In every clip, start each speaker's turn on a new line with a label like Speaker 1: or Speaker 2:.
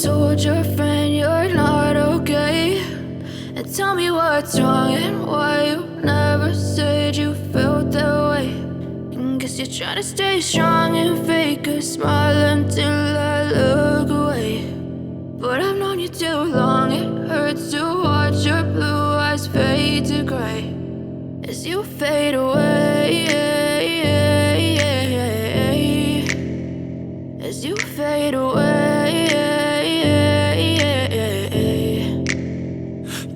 Speaker 1: told your friend you're not okay, and tell me what's wrong and why you never said you felt that way. And guess you're trying to stay strong and fake a smile until I look away. But I've known you too long, it hurts to watch your blue eyes fade to gray as you fade away, as you fade away.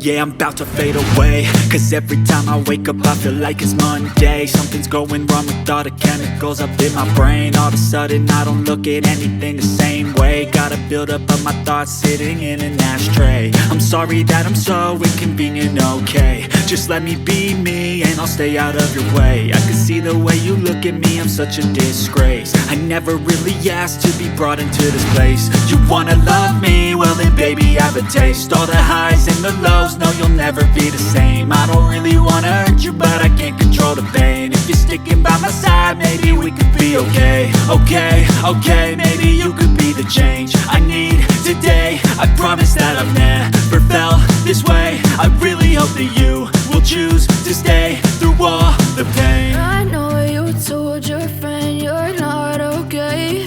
Speaker 2: Yeah, I'm about to fade away, cause every time I wake up I feel like it's Monday. Something's going wrong with all the chemicals up in my brain. All of a sudden I don't look at anything the same way. Gotta build up of my thoughts sitting in an ashtray. I'm sorry that I'm so inconvenient, okay. Just let me be me and I'll stay out of your way. I can see the way you look at me, I'm such a disgrace. I never really asked to be brought into this place. You wanna love me? Well then baby I have a taste. All the highs and the lows, no you'll never be the same. I don't really wanna hurt you but I can't control the pain. If you're sticking by my side maybe we could be okay. Okay, maybe you could be the change I need today. I promise that I've never felt this way. I really hope that you will choose to stay through all the pain.
Speaker 1: I know you told your friend you're not okay,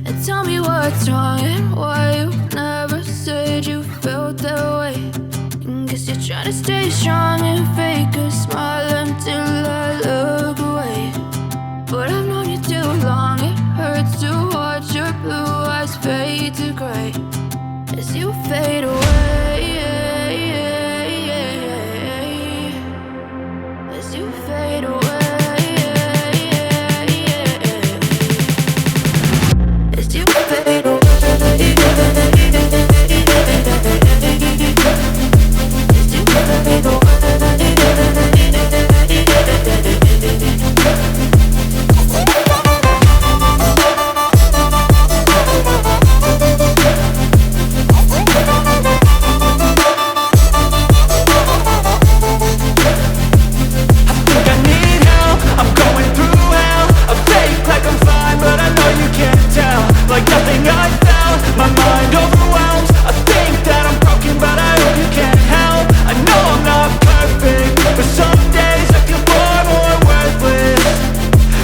Speaker 1: and tell me what's wrong and why you never said you felt that way. And guess you're trying to stay strong and fake a smile until I look away. But I've known you too long, it hurts to watch your blue eyes fade to gray as you fade away, as you fade away, as you fade away.
Speaker 2: Like nothing I felt, my mind overwhelmed. I think that I'm broken, but I hope you can't help. I know I'm not perfect, but some days I feel far more worthless.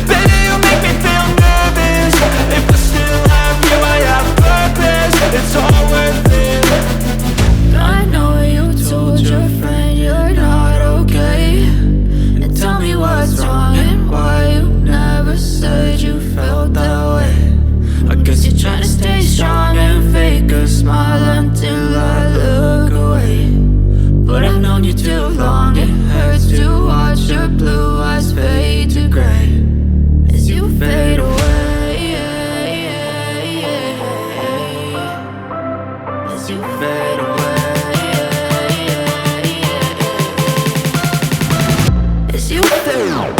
Speaker 2: Baby, you make me feel nervous. If I still have you, I have purpose. It's all worth it.
Speaker 1: I know you told your friend you're not okay, and tell me what's wrong and why you never said you felt that way. I guess you're trying to stay strong and fake a smile until I look away. But I've known you too long, it hurts to watch your blue eyes fade to gray as you fade away, as you fade away, as you fade away.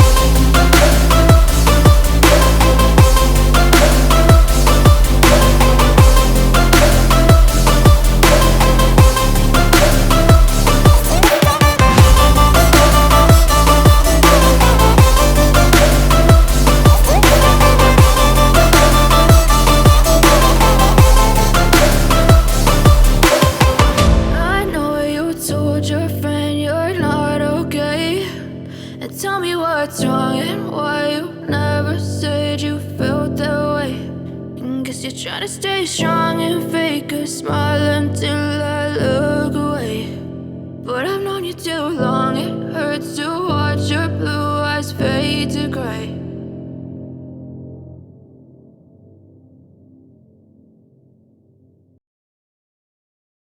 Speaker 1: Your friend you're not okay, and tell me what's wrong and why you never said you felt that way. And guess you're trying to stay strong and fake a smile until I look